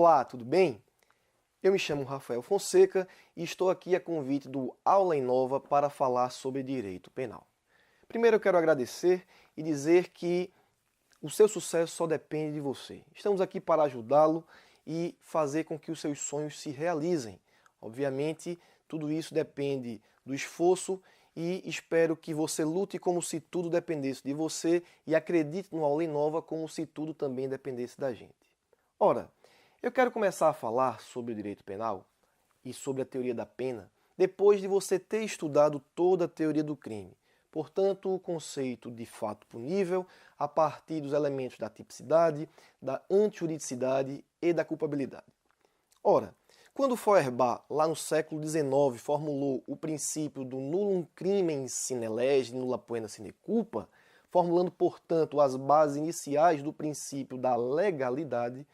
Olá, tudo bem? Eu me chamo Rafael Fonseca e estou aqui a convite do Aula em Nova para falar sobre direito penal. Primeiro eu quero agradecer e dizer que o seu sucesso só depende de você. Estamos aqui para ajudá-lo e fazer com que os seus sonhos se realizem. Obviamente, tudo isso depende do esforço e espero que você lute como se tudo dependesse de você e acredite no Aula em Nova como se tudo também dependesse da gente. Ora, eu quero começar a falar sobre o direito penal e sobre a teoria da pena depois de você ter estudado toda a teoria do crime. Portanto, o conceito de fato punível a partir dos elementos da tipicidade, da antijuridicidade e da culpabilidade. Ora, quando Feuerbach, lá no século XIX, formulou o princípio do nullum crimen sine lege, nulla poena sine culpa, formulando, portanto, as bases iniciais do princípio da legalidade,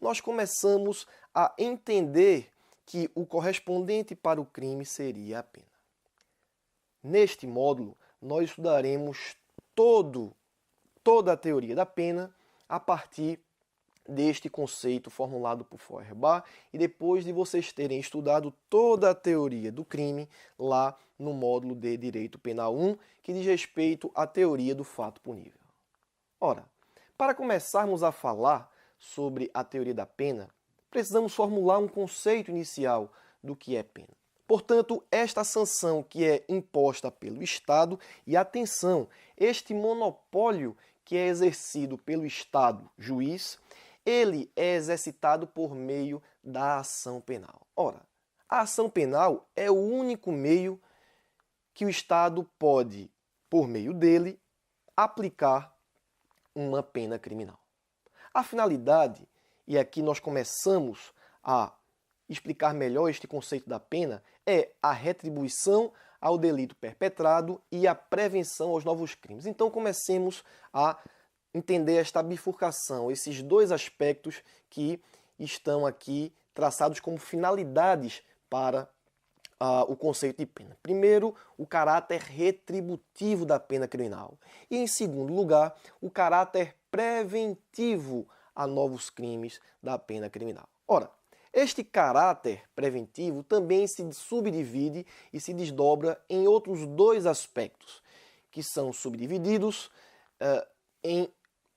nós começamos a entender que o correspondente para o crime seria a pena. Neste módulo, nós estudaremos toda a teoria da pena a partir deste conceito formulado por Feuerbach e depois de vocês terem estudado toda a teoria do crime lá no módulo de Direito Penal 1, que diz respeito à teoria do fato punível. Ora, para começarmos a falar sobre a teoria da pena, precisamos formular um conceito inicial do que é pena. Portanto, esta sanção que é imposta pelo Estado, e atenção, este monopólio que é exercido pelo Estado, juiz, ele é exercitado por meio da ação penal. Ora, a ação penal é o único meio que o Estado pode, por meio dele, aplicar uma pena criminal. A finalidade, e aqui nós começamos a explicar melhor este conceito da pena, é a retribuição ao delito perpetrado e a prevenção aos novos crimes. Então comecemos a entender esta bifurcação, esses dois aspectos que estão aqui traçados como finalidades para o conceito de pena. Primeiro, o caráter retributivo da pena criminal. E, em segundo lugar, o caráter preventivo a novos crimes da pena criminal. Ora, este caráter preventivo também se subdivide e se desdobra em outros dois aspectos, que são subdivididos em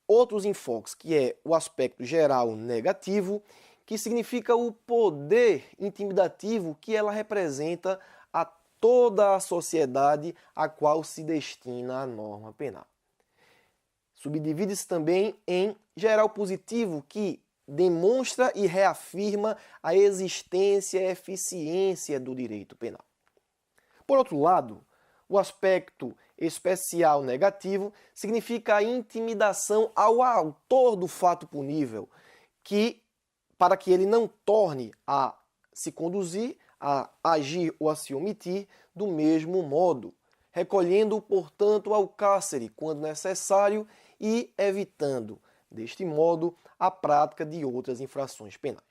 outros enfoques, que é o aspecto geral negativo, que significa o poder intimidativo que ela representa a toda a sociedade a qual se destina a norma penal. Subdivide-se também em geral positivo, que demonstra e reafirma a existência e eficiência do direito penal. Por outro lado, o aspecto especial negativo significa a intimidação ao autor do fato punível, para que ele não torne a se conduzir, a agir ou a se omitir do mesmo modo, recolhendo-o, portanto, ao cárcere quando necessário e evitando, deste modo, a prática de outras infrações penais.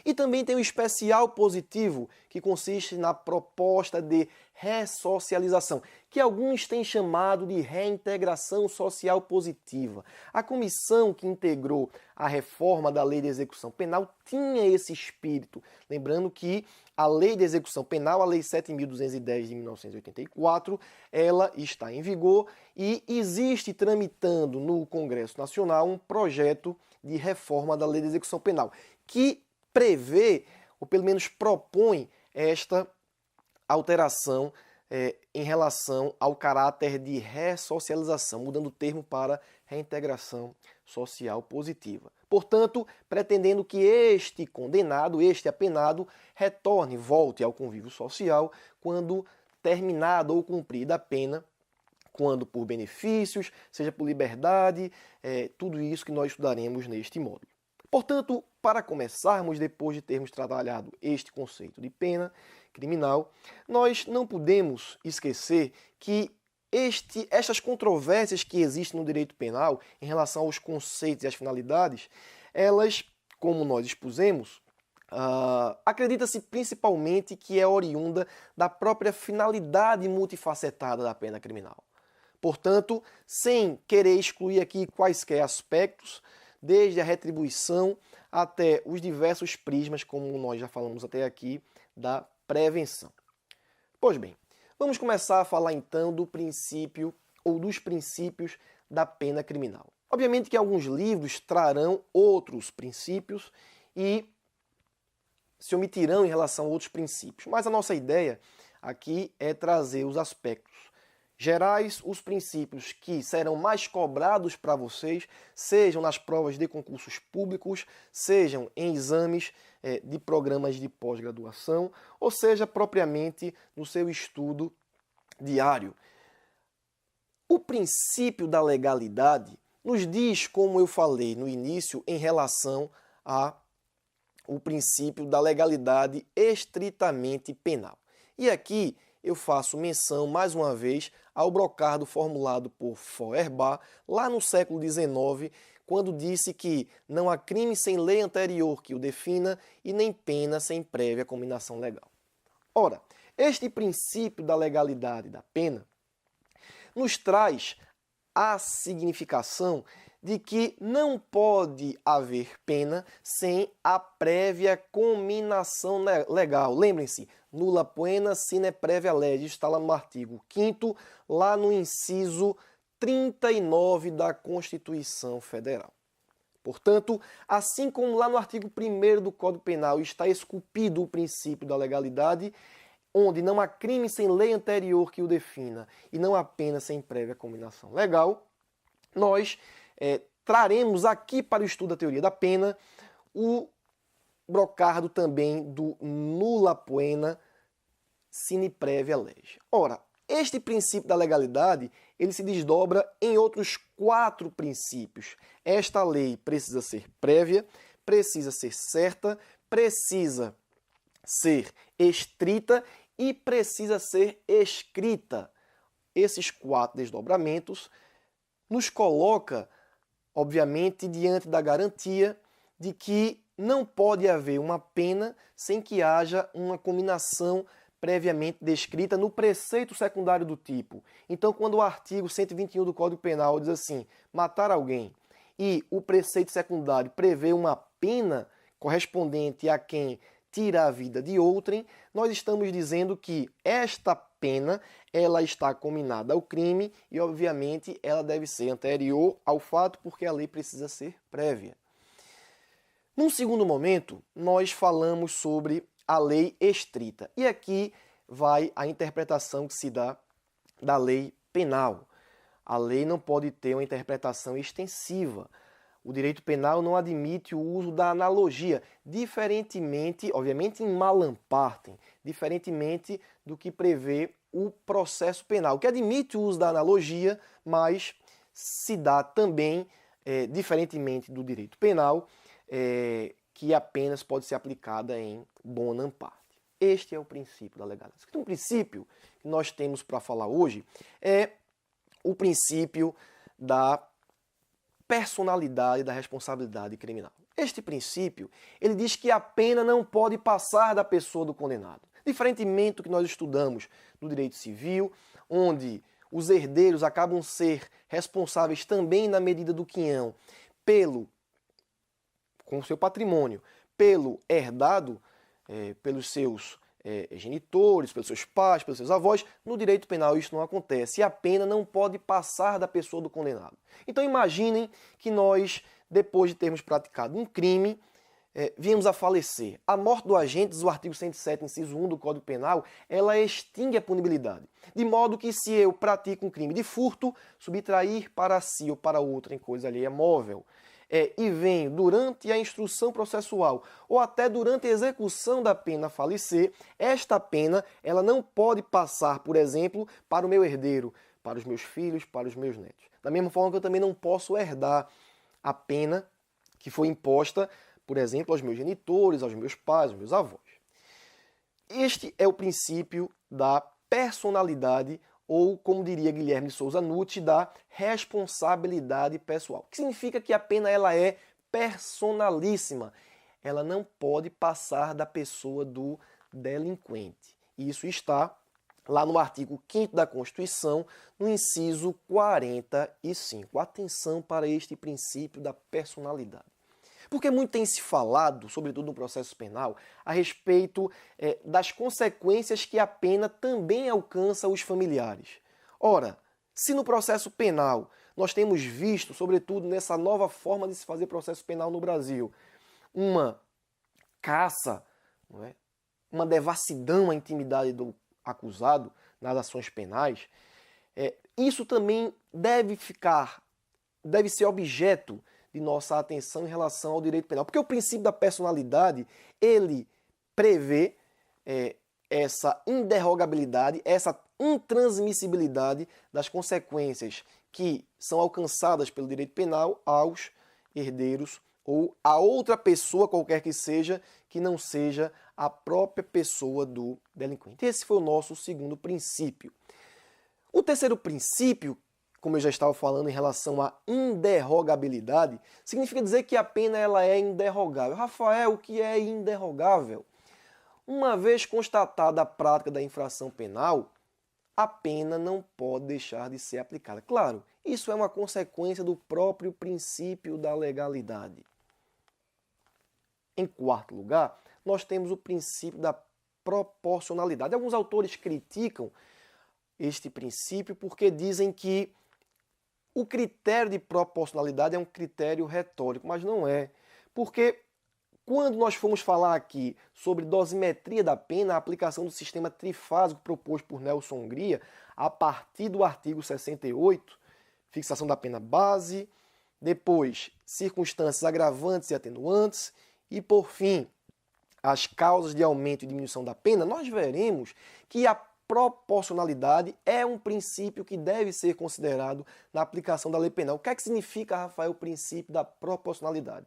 E também tem o especial positivo, que consiste na proposta de ressocialização, que alguns têm chamado de reintegração social positiva. A comissão que integrou a reforma da Lei de Execução Penal tinha esse espírito. Lembrando que a Lei de Execução Penal, a Lei 7.210 de 1984, ela está em vigor e existe tramitando no Congresso Nacional um projeto de reforma da Lei de Execução Penal, que prevê, ou pelo menos propõe, esta alteração em relação ao caráter de ressocialização, mudando o termo para reintegração social positiva. Portanto, pretendendo que este condenado, este apenado, retorne, volte ao convívio social quando terminada ou cumprida a pena, quando por benefícios, seja por liberdade, tudo isso que nós estudaremos neste módulo. Portanto, para começarmos, depois de termos trabalhado este conceito de pena criminal, nós não podemos esquecer que estas controvérsias que existem no direito penal em relação aos conceitos e às finalidades, elas, como nós expusemos, acredita-se principalmente que é oriunda da própria finalidade multifacetada da pena criminal. Portanto, sem querer excluir aqui quaisquer aspectos, desde a retribuição até os diversos prismas, como nós já falamos até aqui, da prevenção. Pois bem, vamos começar a falar então do princípio ou dos princípios da pena criminal. Obviamente que alguns livros trarão outros princípios e se omitirão em relação a outros princípios, mas a nossa ideia aqui é trazer os aspectos gerais, os princípios que serão mais cobrados para vocês, sejam nas provas de concursos públicos, sejam em exames de programas de pós-graduação, ou seja, propriamente no seu estudo diário. O princípio da legalidade nos diz, como eu falei no início, em relação ao princípio da legalidade estritamente penal. E aqui eu faço menção, mais uma vez, ao brocardo formulado por Feuerbach, lá no século XIX, quando disse que não há crime sem lei anterior que o defina e nem pena sem prévia cominação legal. Ora, este princípio da legalidade da pena nos traz a significação de que não pode haver pena sem a prévia cominação legal. Lembrem-se, nulla poena sine praevia legis, está lá no artigo 5º, lá no inciso 39 da Constituição Federal. Portanto, assim como lá no artigo 1º do Código Penal está esculpido o princípio da legalidade, onde não há crime sem lei anterior que o defina e não há pena sem prévia cominação legal, nós traremos aqui para o estudo da teoria da pena o brocardo também do nulla poena sine praevia legis. Ora, este princípio da legalidade, ele se desdobra em outros 4 princípios. Esta lei precisa ser prévia, precisa ser certa, precisa ser estrita e precisa ser escrita. Esses 4 desdobramentos nos coloca, obviamente, diante da garantia de que não pode haver uma pena sem que haja uma cominação previamente descrita no preceito secundário do tipo. Então, quando o artigo 121 do Código Penal diz assim, matar alguém, e o preceito secundário prevê uma pena correspondente a quem tira a vida de outrem, nós estamos dizendo que esta pena ela está cominada ao crime e, obviamente, ela deve ser anterior ao fato porque a lei precisa ser prévia. Num segundo momento, nós falamos sobre a lei estrita. E aqui vai a interpretação que se dá da lei penal. A lei não pode ter uma interpretação extensiva. O direito penal não admite o uso da analogia, diferentemente, obviamente em malam partem, diferentemente do que prevê o processo penal, que admite o uso da analogia, mas se dá também, diferentemente do direito penal, que apenas pode ser aplicada em bonam parte. Este é o princípio da legalidade. Um princípio que nós temos para falar hoje é o princípio da personalidade da responsabilidade criminal. Este princípio, ele diz que a pena não pode passar da pessoa do condenado. Diferentemente do que nós estudamos no direito civil, onde os herdeiros acabam ser responsáveis também na medida do quinhão com o seu patrimônio, pelo herdado, pelos seus genitores, pelos seus pais, pelos seus avós, no direito penal isso não acontece e a pena não pode passar da pessoa do condenado. Então imaginem que nós, depois de termos praticado um crime, viemos a falecer. A morte do agente, diz o artigo 107, inciso 1 do Código Penal, ela extingue a punibilidade. De modo que se eu pratico um crime de furto, subtrair para si ou para outro em coisa alheia móvel, e venho durante a instrução processual ou até durante a execução da pena falecer, esta pena ela não pode passar, por exemplo, para o meu herdeiro, para os meus filhos, para os meus netos. Da mesma forma que eu também não posso herdar a pena que foi imposta, por exemplo, aos meus genitores, aos meus pais, aos meus avós. Este é o princípio da personalidade ou, como diria Guilherme de Souza Nutti, da responsabilidade pessoal. Que significa que a pena ela é personalíssima. Ela não pode passar da pessoa do delinquente. Isso está lá no artigo 5º da Constituição, no inciso 45. Atenção para este princípio da personalidade. Porque muito tem se falado, sobretudo no processo penal, a respeito das consequências que a pena também alcança os familiares. Ora, se no processo penal nós temos visto, sobretudo nessa nova forma de se fazer processo penal no Brasil, uma caça, não é? Uma devassidão à intimidade do acusado nas ações penais, isso também deve ser objeto de nossa atenção em relação ao direito penal. Porque o princípio da personalidade, ele prevê essa inderrogabilidade, essa intransmissibilidade das consequências que são alcançadas pelo direito penal aos herdeiros ou a outra pessoa qualquer que seja, que não seja a própria pessoa do delinquente. Esse foi o nosso segundo princípio. O terceiro princípio, como eu já estava falando em relação à inderrogabilidade, significa dizer que a pena ela é inderrogável. Rafael, o que é inderrogável? Uma vez constatada a prática da infração penal, a pena não pode deixar de ser aplicada. Claro, isso é uma consequência do próprio princípio da legalidade. Em quarto lugar, nós temos o princípio da proporcionalidade. Alguns autores criticam este princípio porque dizem que o critério de proporcionalidade é um critério retórico, mas não é. Porque quando nós formos falar aqui sobre dosimetria da pena, a aplicação do sistema trifásico proposto por Nelson Hungria, a partir do artigo 68, fixação da pena base, depois circunstâncias agravantes e atenuantes, e por fim, as causas de aumento e diminuição da pena, nós veremos que a proporcionalidade é um princípio que deve ser considerado na aplicação da lei penal. O que é que significa, Rafael, o princípio da proporcionalidade?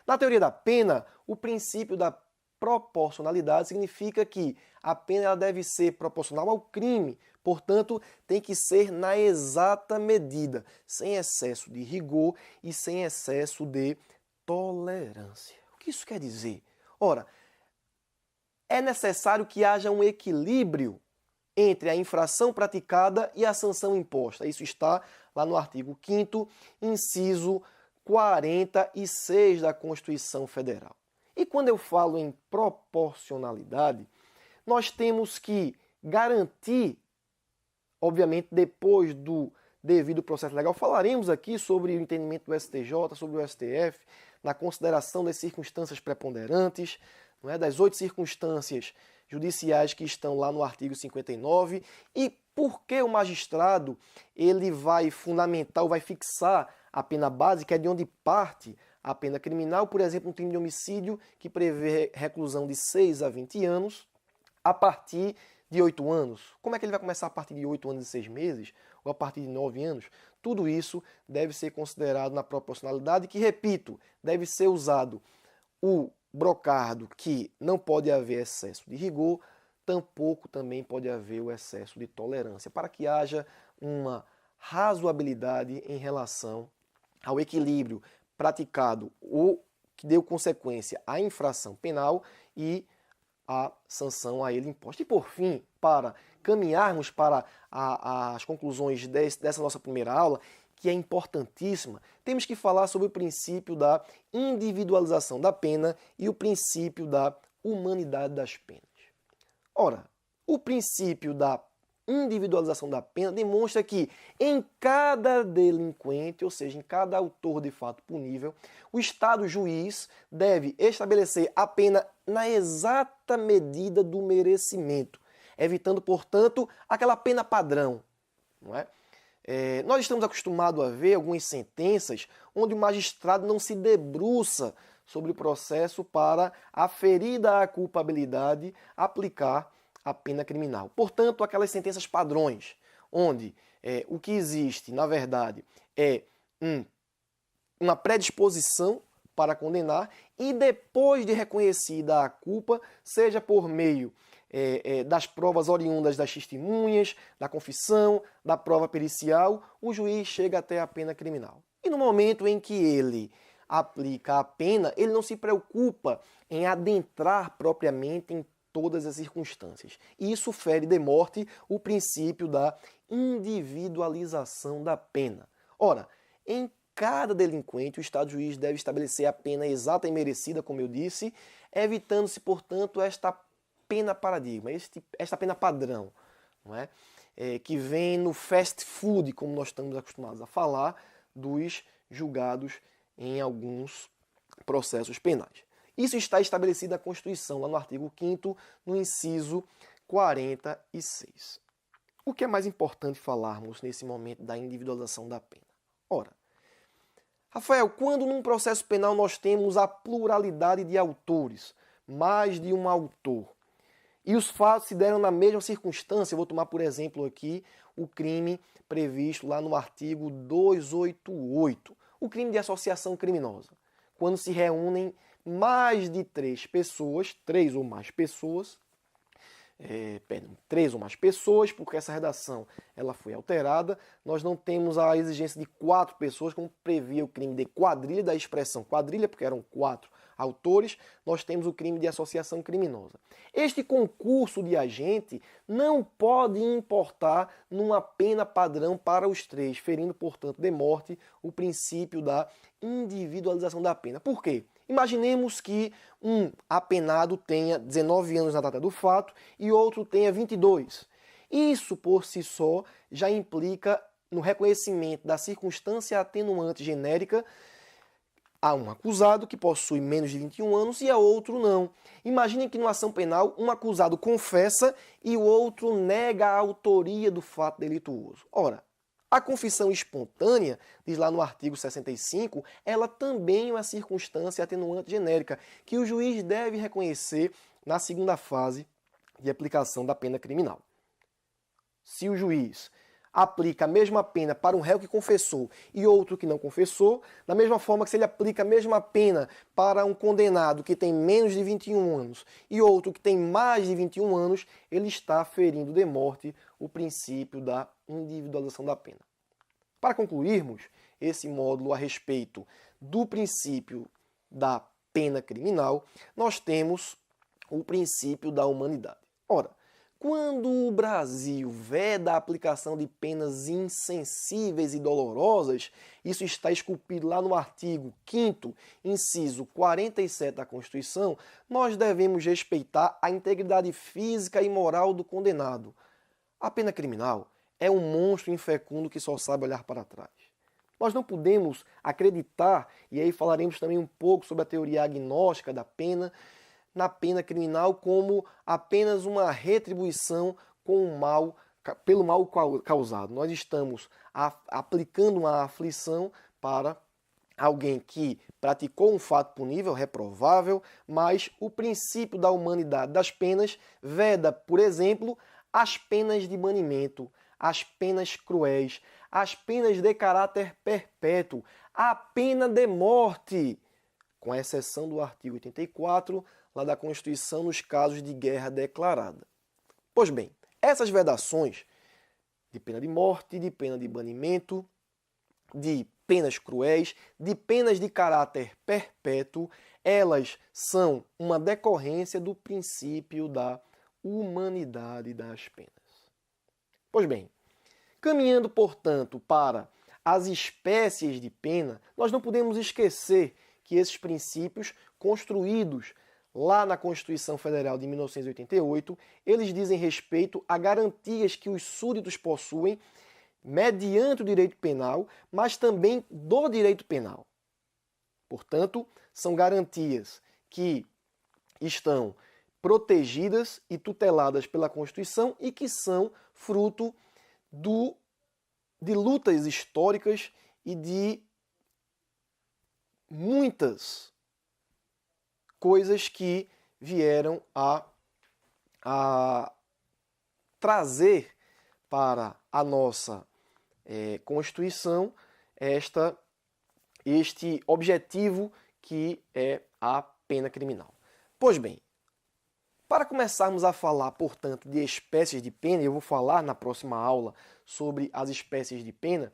Na teoria da pena, o princípio da proporcionalidade significa que a pena ela deve ser proporcional ao crime, portanto, tem que ser na exata medida, sem excesso de rigor e sem excesso de tolerância. O que isso quer dizer? Ora, é necessário que haja um equilíbrio entre a infração praticada e a sanção imposta. Isso está lá no artigo 5º, inciso 46 da Constituição Federal. E quando eu falo em proporcionalidade, nós temos que garantir, obviamente, depois do devido processo legal, falaremos aqui sobre o entendimento do STJ, sobre o STF, na consideração das circunstâncias preponderantes, não é? Das 8 circunstâncias judiciais que estão lá no artigo 59, e por que o magistrado ele vai fundamentar ou vai fixar a pena básica, é de onde parte a pena criminal, por exemplo, um crime de homicídio que prevê reclusão de 6 a 20 anos a partir de 8 anos. Como é que ele vai começar a partir de 8 anos e 6 meses? Ou a partir de 9 anos? Tudo isso deve ser considerado na proporcionalidade, que, repito, deve ser usado o brocardo, que não pode haver excesso de rigor, tampouco também pode haver o excesso de tolerância, para que haja uma razoabilidade em relação ao equilíbrio praticado ou que deu consequência à infração penal e a sanção a ele imposta. E por fim, para caminharmos para as conclusões dessa nossa primeira aula, que é importantíssima, temos que falar sobre o princípio da individualização da pena e o princípio da humanidade das penas. Ora, o princípio da individualização da pena demonstra que em cada delinquente, ou seja, em cada autor de fato punível, o Estado juiz deve estabelecer a pena na exata medida do merecimento, evitando, portanto, aquela pena padrão, não é? Nós estamos acostumados a ver algumas sentenças onde o magistrado não se debruça sobre o processo para, aferida a culpabilidade, aplicar a pena criminal. Portanto, aquelas sentenças padrões, onde o que existe, na verdade, é uma predisposição para condenar e depois de reconhecida a culpa, seja por meio das provas oriundas das testemunhas, da confissão, da prova pericial, o juiz chega até a pena criminal. E no momento em que ele aplica a pena, ele não se preocupa em adentrar propriamente em todas as circunstâncias. E isso fere de morte o princípio da individualização da pena. Ora, em cada delinquente, o Estado juiz deve estabelecer a pena exata e merecida, como eu disse, evitando-se, portanto, esta pena paradigma, esta pena padrão, não é? Que vem no fast food, como nós estamos acostumados a falar, dos julgados em alguns processos penais. Isso está estabelecido na Constituição, lá no artigo 5º, no inciso 46. O que é mais importante falarmos nesse momento da individualização da pena? Ora, Rafael, quando num processo penal nós temos a pluralidade de autores, mais de um autor, e os fatos se deram na mesma circunstância, eu vou tomar por exemplo aqui o crime previsto lá no artigo 288, o crime de associação criminosa, quando se reúnem mais de três ou mais pessoas, porque essa redação ela foi alterada. Nós não temos a exigência de 4 pessoas, como previa o crime de quadrilha, da expressão quadrilha, porque eram 4 autores. Nós temos o crime de associação criminosa. Este concurso de agente não pode importar numa pena padrão para os 3, ferindo, portanto, de morte o princípio da individualização da pena. Por quê? Imaginemos que um apenado tenha 19 anos na data do fato e outro tenha 22. Isso, por si só, já implica no reconhecimento da circunstância atenuante genérica a um acusado que possui menos de 21 anos e a outro não. Imaginem que numa ação penal um acusado confessa e o outro nega a autoria do fato delituoso. Ora, a confissão espontânea, diz lá no artigo 65, ela também é uma circunstância atenuante genérica que o juiz deve reconhecer na segunda fase de aplicação da pena criminal. Se o juiz aplica a mesma pena para um réu que confessou e outro que não confessou, da mesma forma que se ele aplica a mesma pena para um condenado que tem menos de 21 anos e outro que tem mais de 21 anos, ele está ferindo de morte o princípio da individualização da pena. Para concluirmos esse módulo a respeito do princípio da pena criminal, nós temos o princípio da humanidade. Ora, quando o Brasil veda a aplicação de penas insensíveis e dolorosas, isso está esculpido lá no artigo 5º, inciso 47 da Constituição, nós devemos respeitar a integridade física e moral do condenado. A pena criminal é um monstro infecundo que só sabe olhar para trás. Nós não podemos acreditar, e aí falaremos também um pouco sobre a teoria agnóstica da pena, na pena criminal como apenas uma retribuição pelo mal causado. Nós estamos aplicando uma aflição para alguém que praticou um fato punível, reprovável, mas o princípio da humanidade das penas veda, por exemplo, as penas de banimento, as penas cruéis, as penas de caráter perpétuo, a pena de morte, com exceção do artigo 84, lá da Constituição, nos casos de guerra declarada. Pois bem, essas vedações de pena de morte, de pena de banimento, de penas cruéis, de penas de caráter perpétuo, elas são uma decorrência do princípio da humanidade das penas. Pois bem, caminhando, portanto, para as espécies de pena, nós não podemos esquecer que esses princípios construídos lá na Constituição Federal de 1988, eles dizem respeito a garantias que os súditos possuem mediante o direito penal, mas também do direito penal. Portanto, são garantias que estão protegidas e tuteladas pela Constituição e que são fruto de lutas históricas e de muitas coisas que vieram a trazer para a nossa Constituição este objetivo que é a pena criminal. Pois bem, para começarmos a falar, portanto, de espécies de pena, e eu vou falar na próxima aula sobre as espécies de pena,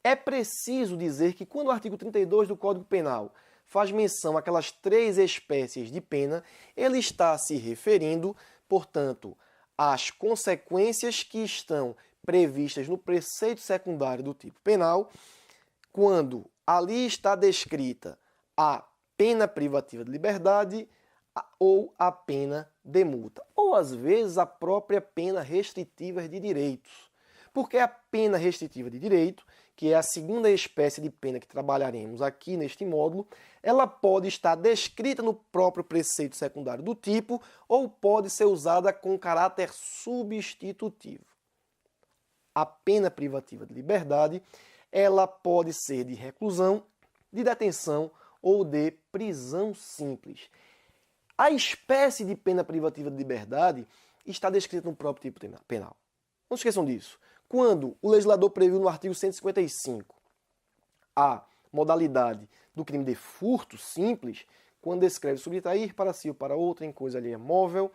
é preciso dizer que quando o artigo 32 do Código Penal faz menção àquelas 3 espécies de pena, ele está se referindo Portanto, as consequências que estão previstas no preceito secundário do tipo penal, quando ali está descrita a pena privativa de liberdade ou a pena de multa, ou às vezes a própria pena restritiva de direitos. Porque a pena restritiva de direito, que é a segunda espécie de pena que trabalharemos aqui neste módulo, ela pode estar descrita no próprio preceito secundário do tipo ou pode ser usada com caráter substitutivo. A pena privativa de liberdade, ela pode ser de reclusão, de detenção ou de prisão simples. A espécie de pena privativa de liberdade está descrita no próprio tipo penal. Não se esqueçam disso. Quando o legislador previu no artigo 155 a modalidade do crime de furto simples, quando descreve subtrair para si ou para outra em coisa alheia móvel,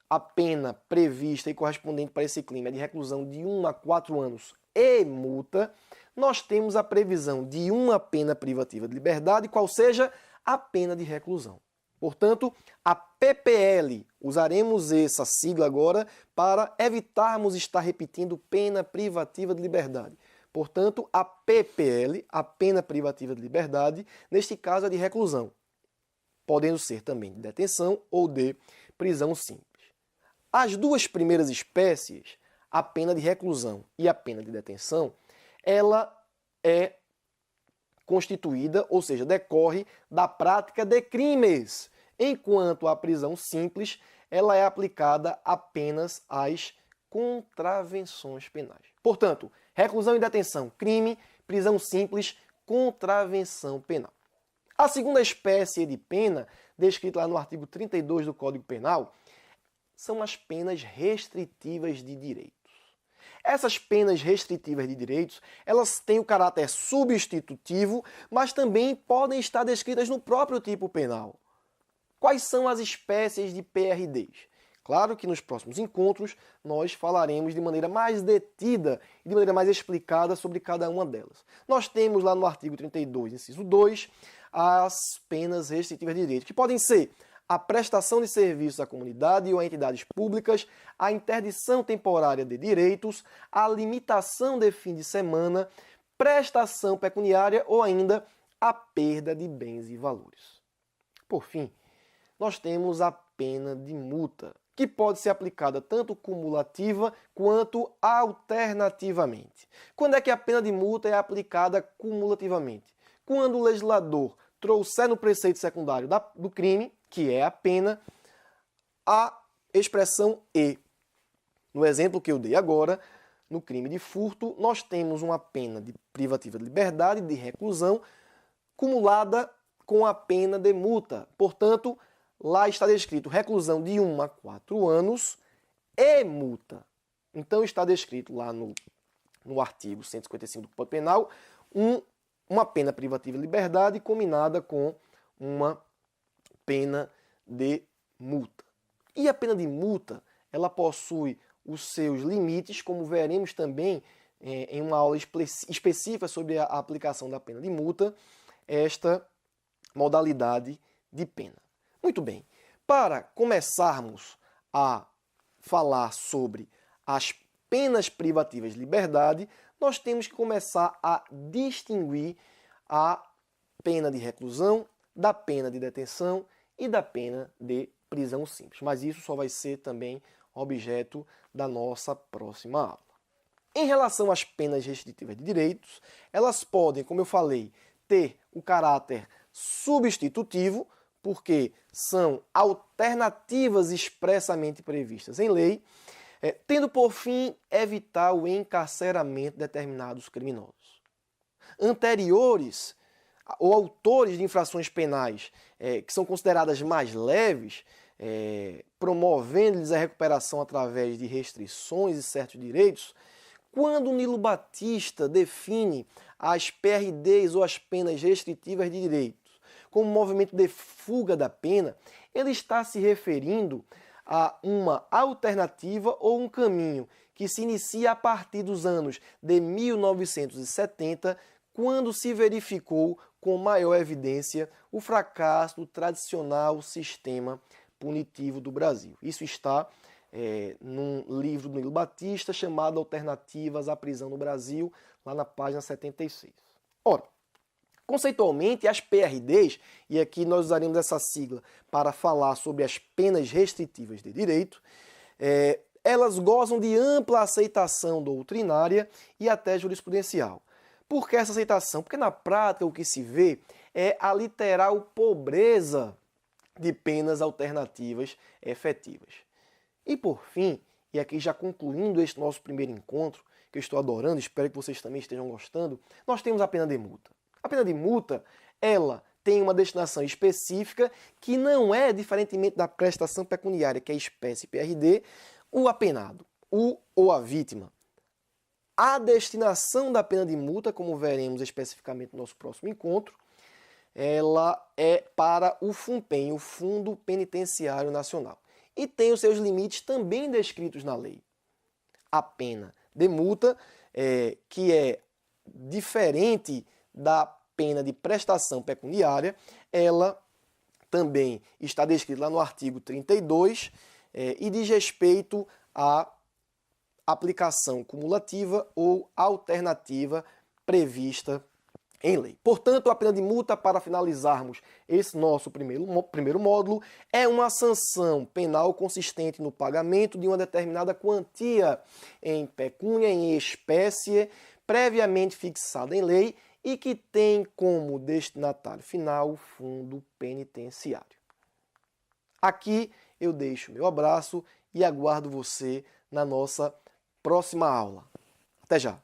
a pena prevista e correspondente para esse crime é de reclusão de 1 a 4 anos e multa, nós temos a previsão de uma pena privativa de liberdade, qual seja a pena de reclusão. Portanto, a PPL, usaremos essa sigla agora para evitarmos estar repetindo pena privativa de liberdade. Portanto, a PPL, a pena privativa de liberdade, neste caso é de reclusão, podendo ser também de detenção ou de prisão simples. As duas primeiras espécies, a pena de reclusão e a pena de detenção, ela é constituída, ou seja, decorre da prática de crimes, enquanto a prisão simples ela é aplicada apenas às contravenções penais. Portanto, reclusão e detenção, crime, prisão simples, contravenção penal. A segunda espécie de pena, descrita lá no artigo 32 do Código Penal, são as penas restritivas de direitos. Essas penas restritivas de direitos, elas têm o caráter substitutivo, mas também podem estar descritas no próprio tipo penal. Quais são as espécies de PRDs? Claro que nos próximos encontros nós falaremos de maneira mais detida e de maneira mais explicada sobre cada uma delas. Nós temos lá no artigo 32, inciso 2, as penas restritivas de direitos, que podem ser a prestação de serviços à comunidade ou a entidades públicas, a interdição temporária de direitos, a limitação de fim de semana, prestação pecuniária ou ainda a perda de bens e valores. Por fim, nós temos a pena de multa, que pode ser aplicada tanto cumulativa quanto alternativamente. Quando é que a pena de multa é aplicada cumulativamente? Quando o legislador trouxer no preceito secundário do crime, que é a pena, a expressão e. No exemplo que eu dei agora, no crime de furto, nós temos uma pena de privativa de liberdade, de reclusão, cumulada com a pena de multa. Portanto, lá está descrito reclusão de 1 a 4 anos e multa. Então está descrito lá no artigo 155 do Código Penal uma pena privativa de liberdade combinada com uma pena de multa. E a pena de multa, ela possui os seus limites, como veremos também em uma aula específica sobre a aplicação da pena de multa, esta modalidade de pena. Muito bem, para começarmos a falar sobre as penas privativas de liberdade, nós temos que começar a distinguir a pena de reclusão da pena de detenção e da pena de prisão simples. Mas isso só vai ser também objeto da nossa próxima aula. Em relação às penas restritivas de direitos, elas podem, como eu falei, ter o caráter substitutivo, porque são alternativas expressamente previstas em lei, tendo por fim evitar o encarceramento de determinados criminosos. Anteriores ou autores de infrações penais que são consideradas mais leves, promovendo-lhes a recuperação através de restrições e certos direitos, quando Nilo Batista define as PRDs ou as penas restritivas de direitos como movimento de fuga da pena, ele está se referindo a uma alternativa ou um caminho que se inicia a partir dos anos de 1970, quando se verificou com maior evidência o fracasso do tradicional sistema punitivo do Brasil. Isso está num livro do Nilo Batista chamado Alternativas à Prisão no Brasil, lá na página 76. Ora, conceitualmente, as PRDs, e aqui nós usaremos essa sigla para falar sobre as penas restritivas de direito, elas gozam de ampla aceitação doutrinária e até jurisprudencial. Por que essa aceitação? Porque na prática o que se vê é a literal pobreza de penas alternativas efetivas. E por fim, e aqui já concluindo este nosso primeiro encontro, que eu estou adorando, espero que vocês também estejam gostando, nós temos a pena de multa. A pena de multa, ela tem uma destinação específica que não é, diferentemente da prestação pecuniária, que é espécie PRD, o apenado, o ou a vítima. A destinação da pena de multa, como veremos especificamente no nosso próximo encontro, ela é para o FUNPEN, o Fundo Penitenciário Nacional. E tem os seus limites também descritos na lei. A pena de multa, que é diferente da pena de prestação pecuniária, ela também está descrita lá no artigo 32 e diz respeito à aplicação cumulativa ou alternativa prevista em lei. Portanto, a pena de multa, para finalizarmos esse nosso primeiro módulo, é uma sanção penal consistente no pagamento de uma determinada quantia em pecúnia, em espécie, previamente fixada em lei e que tem como destinatário final o fundo penitenciário. Aqui eu deixo meu abraço e aguardo você na nossa próxima aula. Até já!